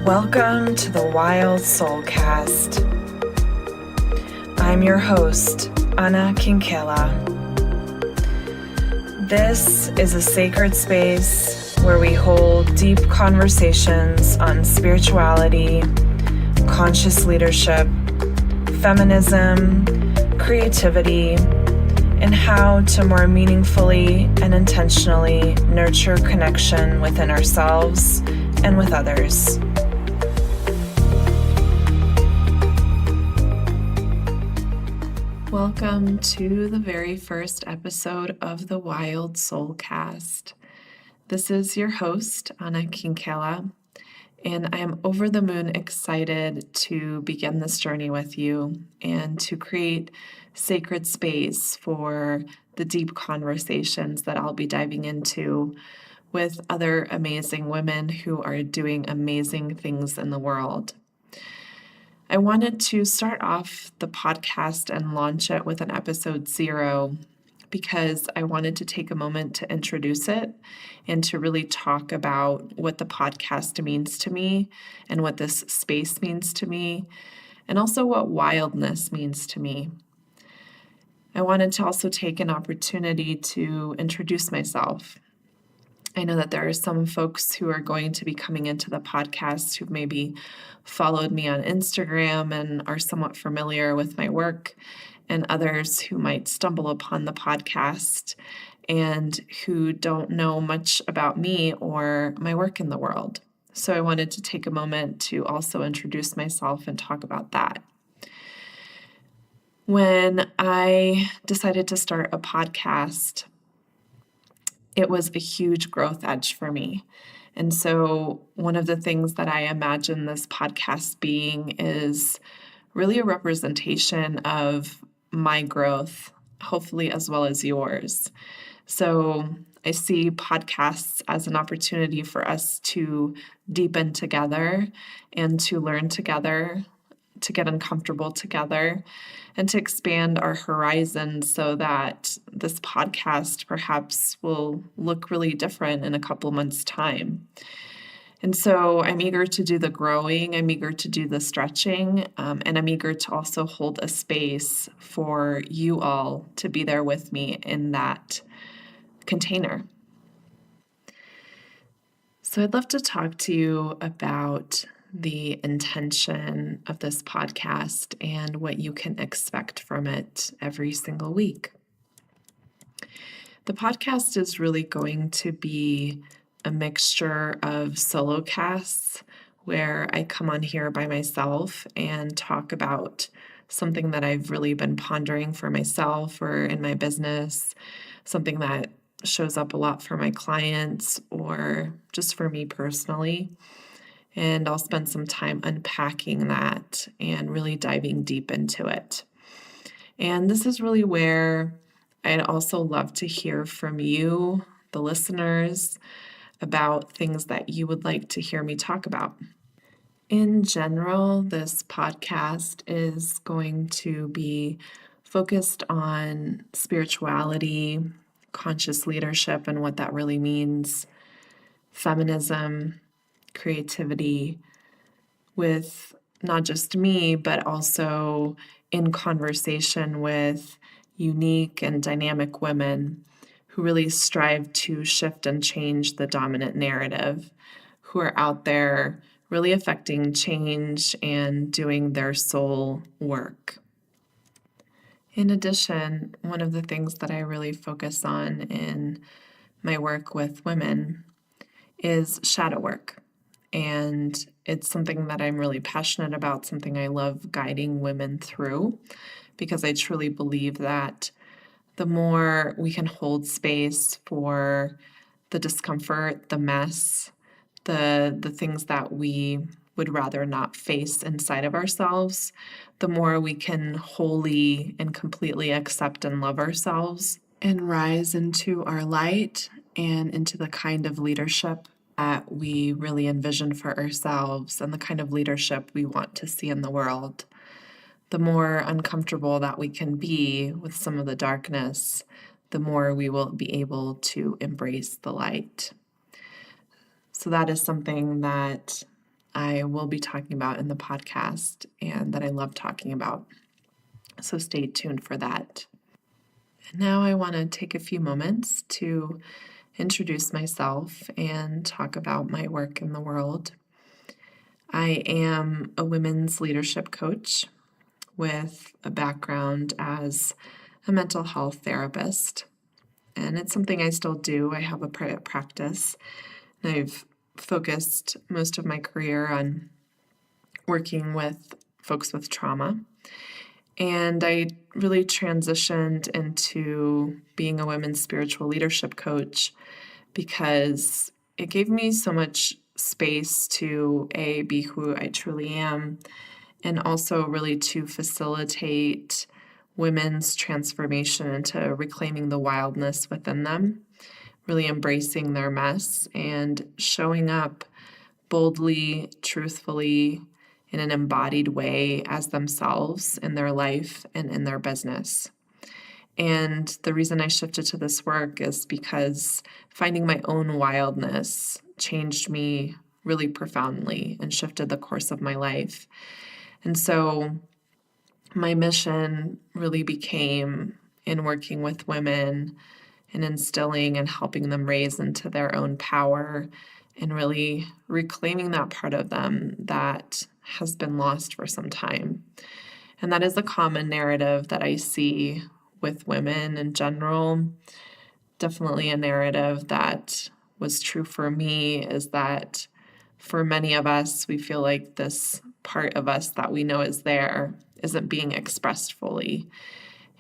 Welcome to the Wild Soulcast. I'm your host, Kinkela. This is a sacred space where we hold deep conversations on spirituality, conscious leadership, feminism, creativity, and how to more meaningfully and intentionally nurture connection within ourselves and with others. Welcome to the very first episode of the Wild Soulcast. This is your host, Kinkela, and I am over the moon excited to begin this journey with you and to create sacred space for the deep conversations that I'll be diving into with other amazing women who are doing amazing things in the world. I wanted to start off the podcast and launch it with an episode 0 because I wanted to take a moment to introduce it and to really talk about what the podcast means to me and what this space means to me, and also what wildness means to me. I wanted to also take an opportunity to introduce myself. I know that there are some folks who are going to be coming into the podcast who've maybe followed me on Instagram and are somewhat familiar with my work, and others who might stumble upon the podcast and who don't know much about me or my work in the world. So I wanted to take a moment to also introduce myself and talk about that. When I decided to start a podcast, it was a huge growth edge for me. And so one of the things that I imagine this podcast being is really a representation of my growth, hopefully as well as yours. So I see podcasts as an opportunity for us to deepen together and to learn together, to get uncomfortable together, and to expand our horizons so that this podcast perhaps will look really different in a couple months' time. And so I'm eager to do the growing, I'm eager to do the stretching, and I'm eager to also hold a space for you all to be there with me in that container. So I'd love to talk to you about the intention of this podcast and what you can expect from it every single week. The podcast is really going to be a mixture of solocasts where I come on here by myself and talk about something that I've really been pondering for myself or in my business, something that shows up a lot for my clients or just for me personally. And I'll spend some time unpacking that and really diving deep into it. And this is really where I'd also love to hear from you, the listeners, about things that you would like to hear me talk about. In general, this podcast is going to be focused on spirituality, conscious leadership, and what that really means, feminism, creativity, with not just me, but also in conversation with unique and dynamic women who really strive to shift and change the dominant narrative, who are out there really affecting change and doing their soul work. In addition, one of the things that I really focus on in my work with women is shadow work. And it's something that I'm really passionate about, something I love guiding women through, because I truly believe that the more we can hold space for the discomfort, the mess, the things that we would rather not face inside of ourselves, the more we can wholly and completely accept and love ourselves and rise into our light and into the kind of leadership that we really envision for ourselves and the kind of leadership we want to see in the world. The more uncomfortable that we can be with some of the darkness, the more we will be able to embrace the light. So that is something that I will be talking about in the podcast and that I love talking about. So stay tuned for that. And now I want to take a few moments to introduce myself and talk about my work in the world. I am a women's leadership coach with a background as a mental health therapist. And it's something I still do. I have a private practice. And I've focused most of my career on working with folks with trauma. And I really transitioned into being a women's spiritual leadership coach because it gave me so much space to be who I truly am, and also really to facilitate women's transformation into reclaiming the wildness within them, really embracing their mess and showing up boldly, truthfully, in an embodied way as themselves in their life and in their business. And the reason I shifted to this work is because finding my own wildness changed me really profoundly and shifted the course of my life. And so my mission really became in working with women and instilling and helping them raise into their own power and really reclaiming that part of them that has been lost for some time. And that is a common narrative that I see with women in general. Definitely a narrative that was true for me is that for many of us, we feel like this part of us that we know is there isn't being expressed fully.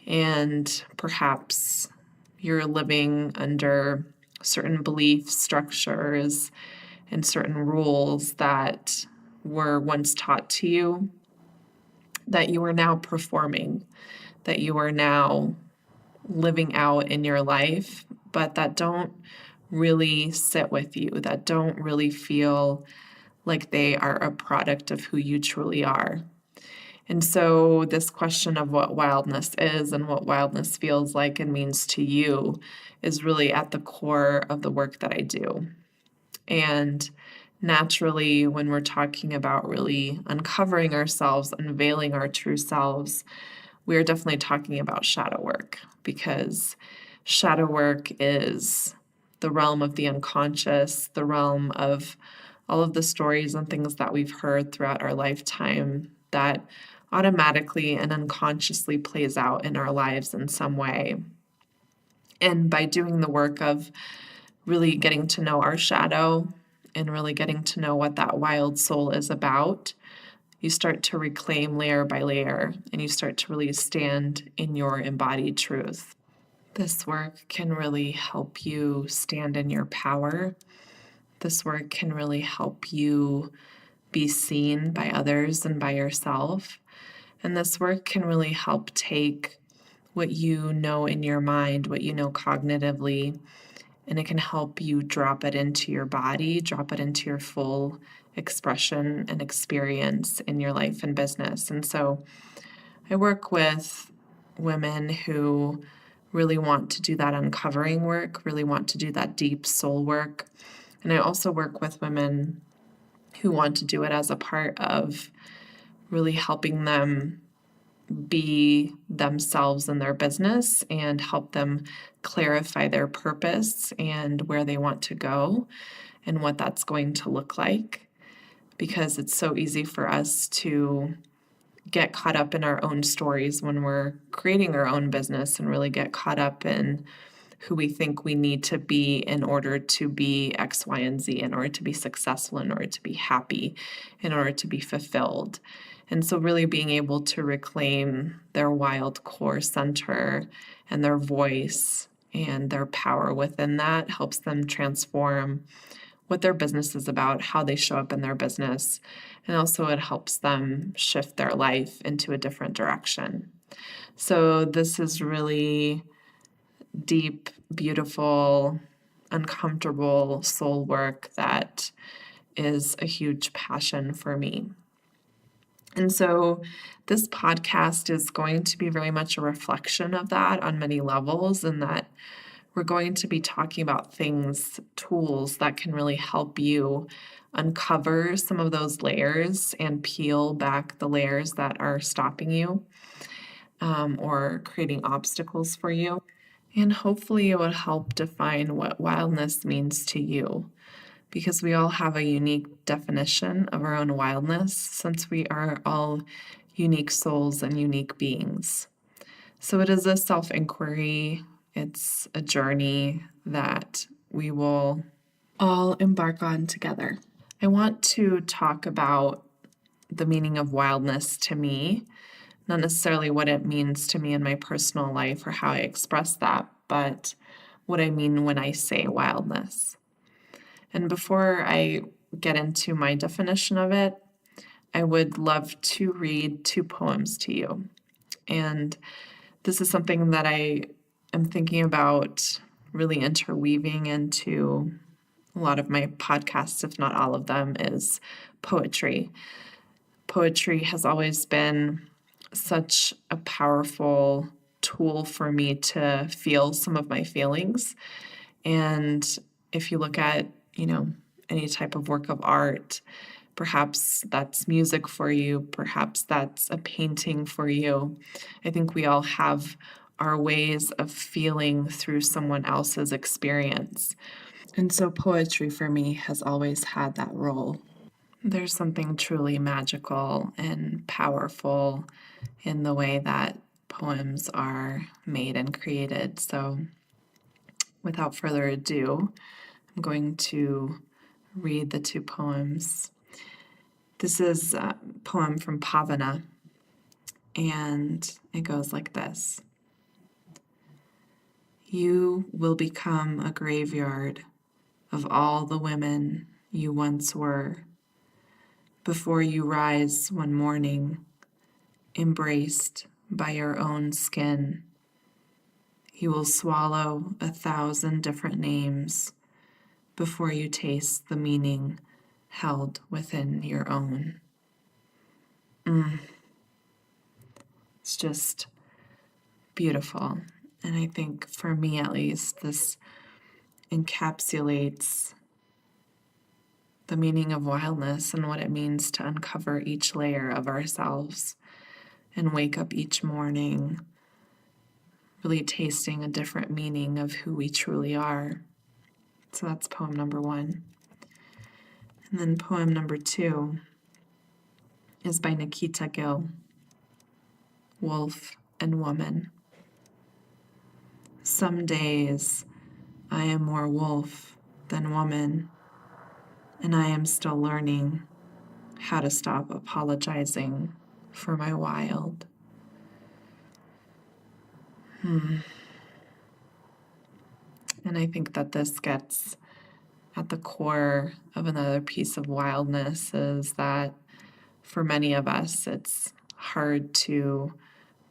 And perhaps you're living under certain belief structures and certain rules that were once taught to you that you are now performing, that you are now living out in your life, but that don't really sit with you, that don't really feel like they are a product of who you truly are. And so this question of what wildness is and what wildness feels like and means to you is really at the core of the work that I do. And naturally, when we're talking about really uncovering ourselves, unveiling our true selves, we're definitely talking about shadow work, because shadow work is the realm of the unconscious, the realm of all of the stories and things that we've heard throughout our lifetime that automatically and unconsciously plays out in our lives in some way. And by doing the work of really getting to know our shadow and really getting to know what that wild soul is about, you start to reclaim layer by layer, and you start to really stand in your embodied truth. This work can really help you stand in your power. This work can really help you be seen by others and by yourself. And this work can really help take what you know in your mind, what you know cognitively, and it can help you drop it into your body, drop it into your full expression and experience in your life and business. And so I work with women who really want to do that uncovering work, really want to do that deep soul work. And I also work with women who want to do it as a part of really helping them be themselves in their business and help them clarify their purpose and where they want to go and what that's going to look like. Because it's so easy for us to get caught up in our own stories when we're creating our own business and really get caught up in who we think we need to be in order to be X, Y, and Z, in order to be successful, in order to be happy, in order to be fulfilled. And so really being able to reclaim their wild core center and their voice and their power within that helps them transform what their business is about, how they show up in their business, and also it helps them shift their life into a different direction. So this is really deep, beautiful, uncomfortable soul work that is a huge passion for me. And so this podcast is going to be very much a reflection of that on many levels, and that we're going to be talking about things, tools that can really help you uncover some of those layers and peel back the layers that are stopping you or creating obstacles for you. And hopefully it will help define what wildness means to you, because we all have a unique definition of our own wildness, since we are all unique souls and unique beings. So it is a self-inquiry, it's a journey that we will all embark on together. I want to talk about the meaning of wildness to me, not necessarily what it means to me in my personal life or how I express that, but what I mean when I say wildness. And before I get into my definition of it, I would love to read 2 poems to you. And this is something that I am thinking about really interweaving into a lot of my podcasts, if not all of them, is poetry. Poetry has always been such a powerful tool for me to feel some of my feelings. And if you look at, any type of work of art, perhaps that's music for you, perhaps that's a painting for you. I think we all have our ways of feeling through someone else's experience. And so poetry for me has always had that role. There's something truly magical and powerful in the way that poems are made and created. So without further ado, I'm going to read the 2 poems. This is a poem from Pavana, and it goes like this. You will become a graveyard of all the women you once were, before you rise one morning, embraced by your own skin. You will swallow 1,000 different names before you taste the meaning held within your own. It's just beautiful. And I think for me at least, this encapsulates the meaning of wildness and what it means to uncover each layer of ourselves and wake up each morning really tasting a different meaning of who we truly are. So that's poem number 1. And then poem number 2 is by Nikita Gill, Wolf and Woman. Some days I am more wolf than woman, and I am still learning how to stop apologizing for my wild. And I think that this gets at the core of another piece of wildness, is that for many of us, it's hard to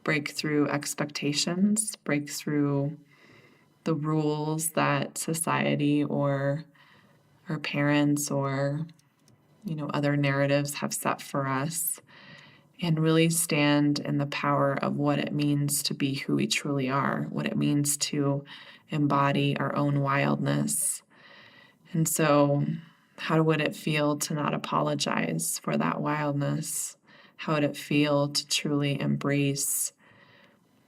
break through expectations, break through the rules that society or our parents or other narratives have set for us, and really stand in the power of what it means to be who we truly are, what it means to embody our own wildness. And so how would it feel to not apologize for that wildness? How would it feel to truly embrace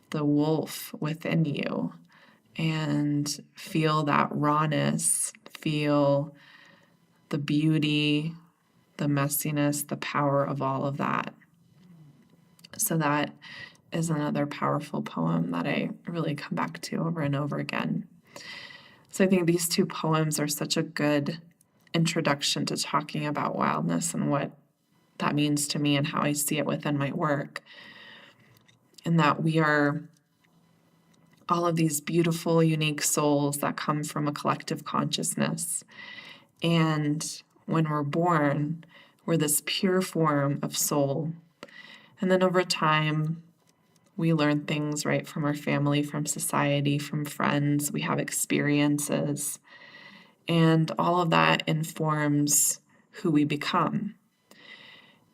the wolf within you and feel that rawness, feel the beauty, the messiness, the power of all of that? So that is another powerful poem that I really come back to over and over again. So I think these 2 poems are such a good introduction to talking about wildness and what that means to me and how I see it within my work. And that we are all of these beautiful, unique souls that come from a collective consciousness. And when we're born, we're this pure form of soul. And then over time, we learn things, right, from our family, from society, from friends. We have experiences. And all of that informs who we become.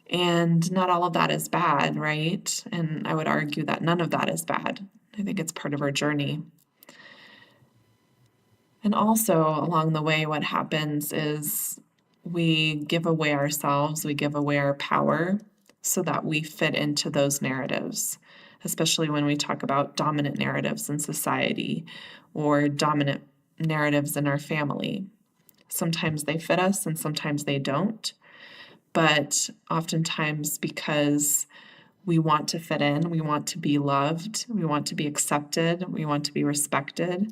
And not all of that is bad, right? And I would argue that none of that is bad. I think it's part of our journey. And also, along the way, what happens is we give away ourselves, we give away our power so that we fit into those narratives, especially when we talk about dominant narratives in society or dominant narratives in our family. Sometimes they fit us and sometimes they don't. But oftentimes, because we want to fit in, we want to be loved, we want to be accepted, we want to be respected,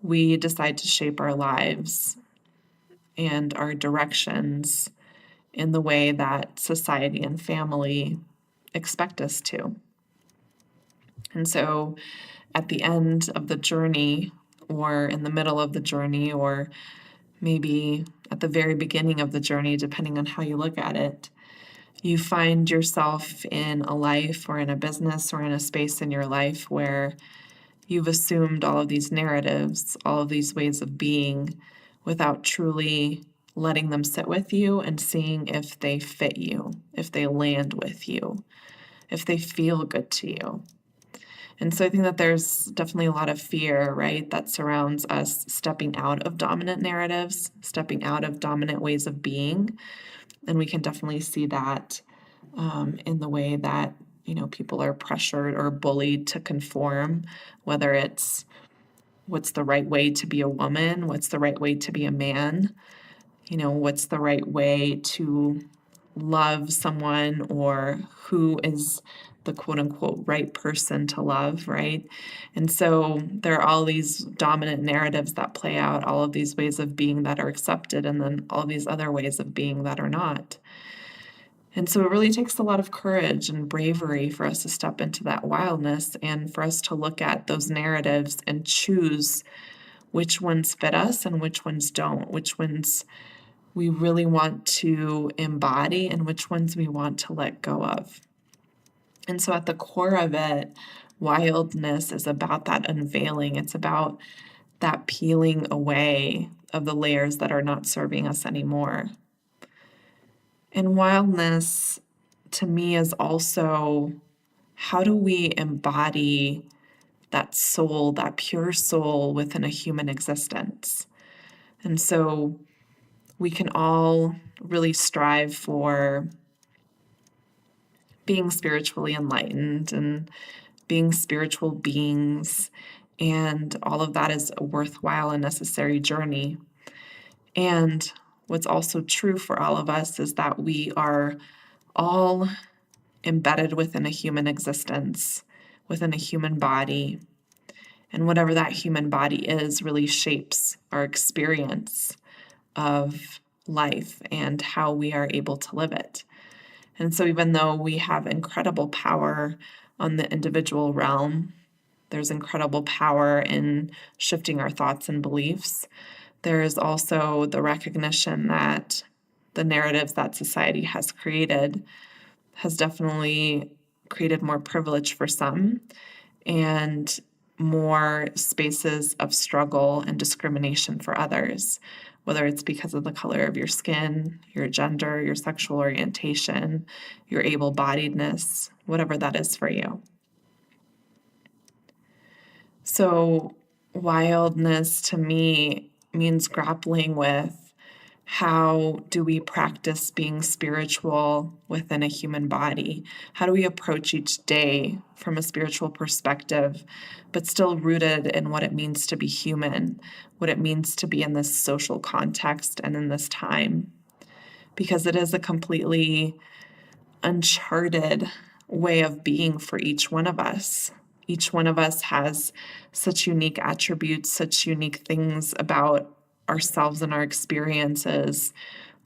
we decide to shape our lives and our directions in the way that society and family expect us to. And so at the end of the journey, or in the middle of the journey, or maybe at the very beginning of the journey, depending on how you look at it, you find yourself in a life or in a business or in a space in your life where you've assumed all of these narratives, all of these ways of being, without truly letting them sit with you and seeing if they fit you, if they land with you, if they feel good to you. And so I think that there's definitely a lot of fear, right, that surrounds us stepping out of dominant narratives, stepping out of dominant ways of being. And we can definitely see that in the way that, people are pressured or bullied to conform, whether it's what's the right way to be a woman, what's the right way to be a man, what's the right way to love someone, or who is the quote unquote right person to love, right? And so there are all these dominant narratives that play out, all of these ways of being that are accepted, and then all these other ways of being that are not. And so it really takes a lot of courage and bravery for us to step into that wildness and for us to look at those narratives and choose which ones fit us and which ones don't, which ones we really want to embody and which ones we want to let go of. And so at the core of it, wildness is about that unveiling. It's about that peeling away of the layers that are not serving us anymore. And wildness, to me, is also, how do we embody that soul, that pure soul within a human existence? And so we can all really strive for being spiritually enlightened and being spiritual beings, and all of that is a worthwhile and necessary journey. And what's also true for all of us is that we are all embedded within a human existence, within a human body. And whatever that human body is really shapes our experience of life and how we are able to live it. And so even though we have incredible power on the individual realm, there's incredible power in shifting our thoughts and beliefs, there is also the recognition that the narratives that society has created has definitely created more privilege for some and more spaces of struggle and discrimination for others, whether it's because of the color of your skin, your gender, your sexual orientation, your able-bodiedness, whatever that is for you. So wildness to me means grappling with, how do we practice being spiritual within a human body? How do we approach each day from a spiritual perspective, but still rooted in what it means to be human, what it means to be in this social context and in this time? Because it is a completely uncharted way of being for each one of us. Each one of us has such unique attributes, such unique things about ourselves and our experiences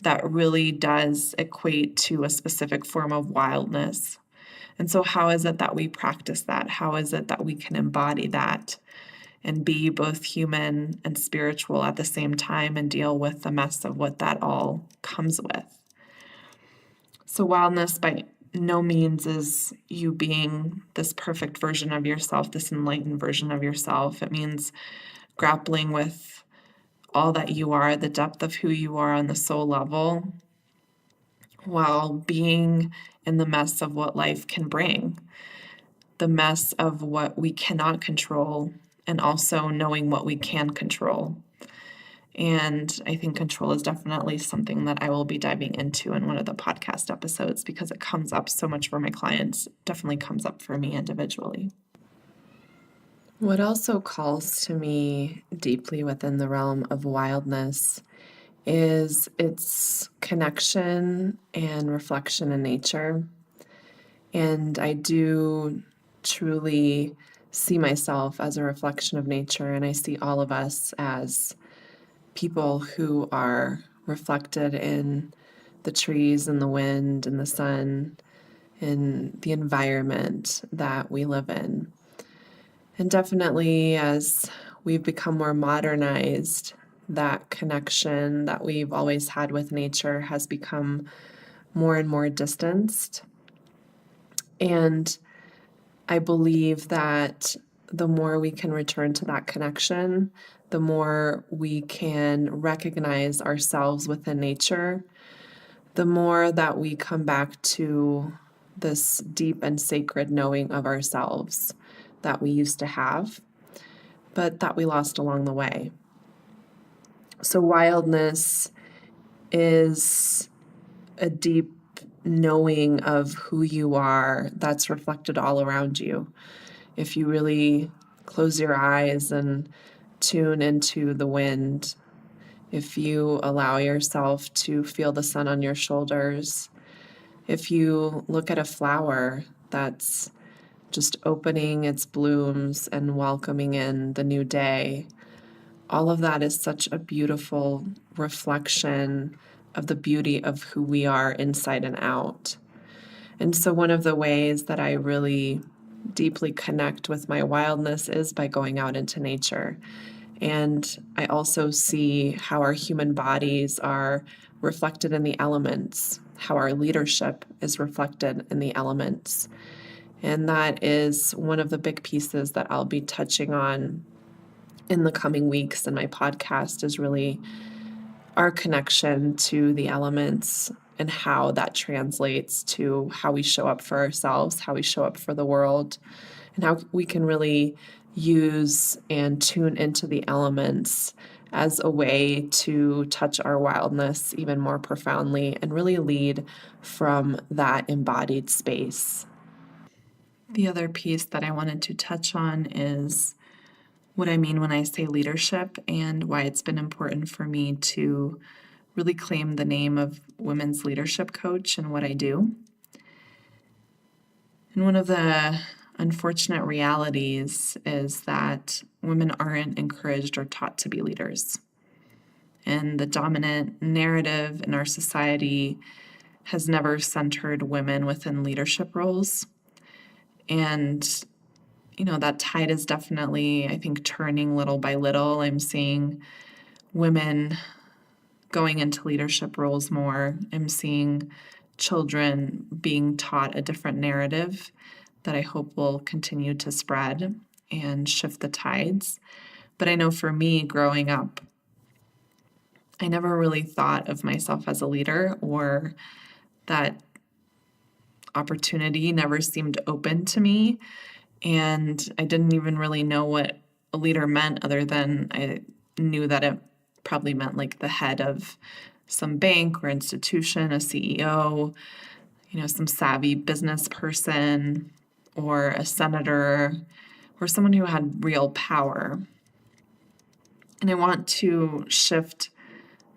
that really does equate to a specific form of wildness. And so how is it that we practice that? How is it that we can embody that and be both human and spiritual at the same time and deal with the mess of what that all comes with? So wildness by no means is you being this perfect version of yourself, this enlightened version of yourself. It means grappling with all that you are, the depth of who you are on the soul level, while being in the mess of what life can bring, the mess of what we cannot control, and also knowing what we can control. And I think control is definitely something that I will be diving into in one of the podcast episodes because it comes up so much for my clients, definitely comes up for me individually. What also calls to me deeply within the realm of wildness is its connection and reflection in nature. And I do truly see myself as a reflection of nature, and I see all of us as people who are reflected in the trees and the wind and the sun and the environment that we live in. And definitely as we've become more modernized, that connection that we've always had with nature has become more and more distanced. And I believe that the more we can return to that connection, the more we can recognize ourselves within nature, the more that we come back to this deep and sacred knowing of ourselves that we used to have, but that we lost along the way. So wildness is a deep knowing of who you are that's reflected all around you. If you really close your eyes and tune into the wind, if you allow yourself to feel the sun on your shoulders, if you look at a flower that's just opening its blooms and welcoming in the new day, all of that is such a beautiful reflection of the beauty of who we are inside and out. And so one of the ways that I really deeply connect with my wildness is by going out into nature. And I also see how our human bodies are reflected in the elements, how our leadership is reflected in the elements. And that is one of the big pieces that I'll be touching on in the coming weeks in my podcast, is really our connection to the elements and how that translates to how we show up for ourselves, how we show up for the world, and how we can really use and tune into the elements as a way to touch our wildness even more profoundly and really lead from that embodied space. The other piece that I wanted to touch on is what I mean when I say leadership and why it's been important for me to really claim the name of women's leadership coach and what I do. And one of the unfortunate realities is that women aren't encouraged or taught to be leaders. And the dominant narrative in our society has never centered women within leadership roles. And that tide is definitely, I think, turning little by little. I'm seeing women going into leadership roles more. I'm seeing children being taught a different narrative that I hope will continue to spread and shift the tides. But I know for me, growing up, I never really thought of myself as a leader, or that opportunity never seemed open to me. And I didn't even really know what a leader meant, other than I knew that it probably meant like the head of some bank or institution, a CEO, some savvy business person, or a senator, or someone who had real power. And I want to shift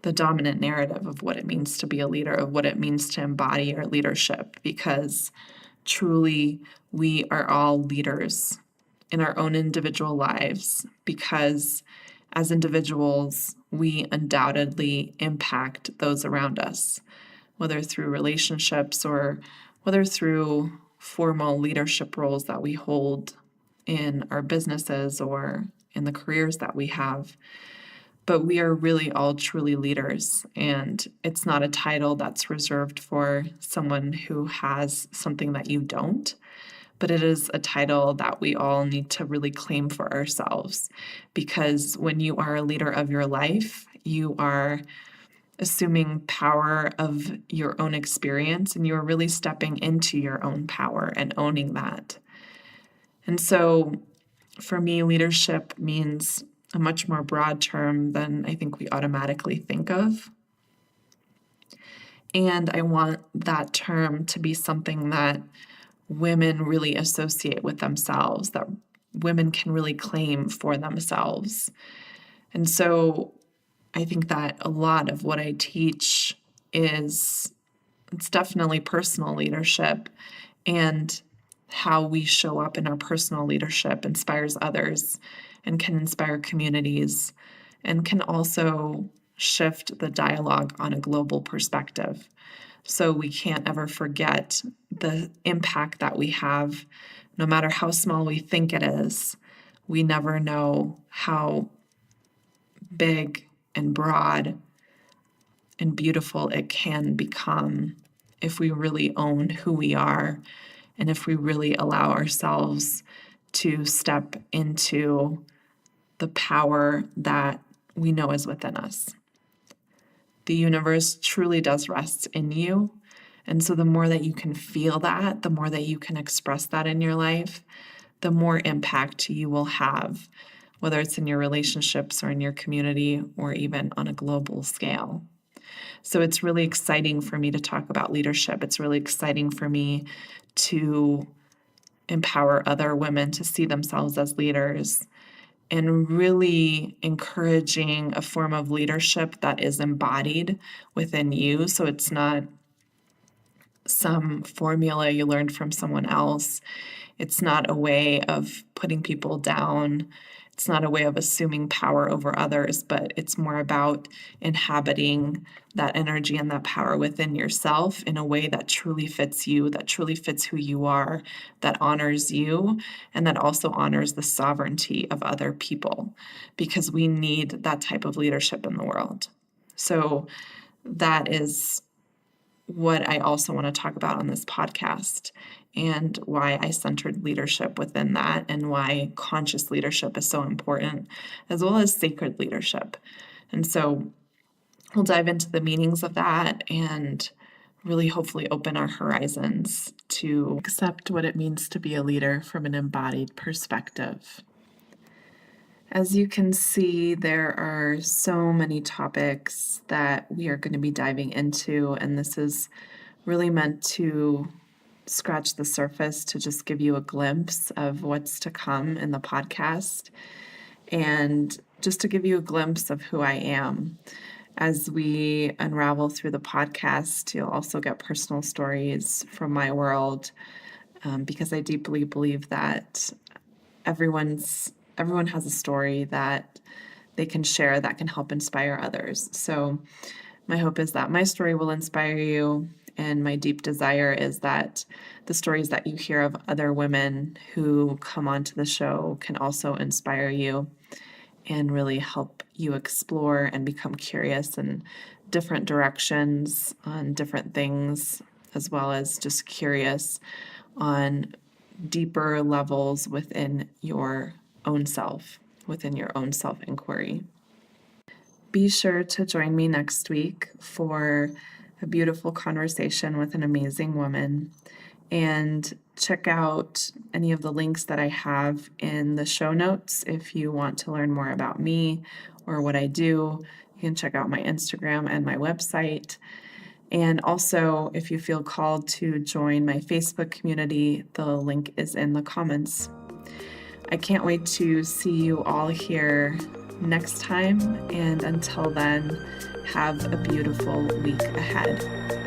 the dominant narrative of what it means to be a leader, of what it means to embody our leadership, because truly we are all leaders in our own individual lives, because as individuals, we undoubtedly impact those around us, whether through relationships or whether through formal leadership roles that we hold in our businesses or in the careers that we have. But we are really all truly leaders, and it's not a title that's reserved for someone who has something that you don't, but it is a title that we all need to really claim for ourselves, because when you are a leader of your life, you are assuming power of your own experience, and you are really stepping into your own power and owning that. And so for me, leadership means a much more broad term than I think we automatically think of. And I want that term to be something that women really associate with themselves, that women can really claim for themselves. And so I think that a lot of what I teach it's definitely personal leadership, and how we show up in our personal leadership inspires others and can inspire communities and can also shift the dialogue on a global perspective. So we can't ever forget the impact that we have, no matter how small we think it is. We never know how big and broad and beautiful it can become if we really own who we are and if we really allow ourselves to step into the power that we know is within us. The universe truly does rest in you. And so the more that you can feel that, the more that you can express that in your life, the more impact you will have, whether it's in your relationships or in your community or even on a global scale. So it's really exciting for me to talk about leadership. It's really exciting for me to empower other women to see themselves as leaders, and really encouraging a form of leadership that is embodied within you. So it's not some formula you learned from someone else. It's not a way of putting people down. It's not a way of assuming power over others, but it's more about inhabiting that energy and that power within yourself in a way that truly fits you, that truly fits who you are, that honors you, and that also honors the sovereignty of other people, because we need that type of leadership in the world. So that is what I also want to talk about on this podcast, and why I centered leadership within that, and why conscious leadership is so important, as well as sacred leadership. And so we'll dive into the meanings of that and really hopefully open our horizons to accept what it means to be a leader from an embodied perspective. As you can see, there are so many topics that we are going to be diving into, and this is really meant to scratch the surface, to just give you a glimpse of what's to come in the podcast, and just to give you a glimpse of who I am. As we unravel through the podcast, you'll also get personal stories from my world, because I deeply believe that everyone has a story that they can share that can help inspire others. So my hope is that my story will inspire you, and my deep desire is that the stories that you hear of other women who come onto the show can also inspire you and really help you explore and become curious in different directions on different things, as well as just curious on deeper levels within your own self, within your own self-inquiry. Be sure to join me next week for a beautiful conversation with an amazing woman, and check out any of the links that I have in the show notes if you want to learn more about me or what I do. You can check out my Instagram and my website. And also, if you feel called to join my Facebook community, the link is in the comments. I can't wait to see you all here next time, and until then, have a beautiful week ahead.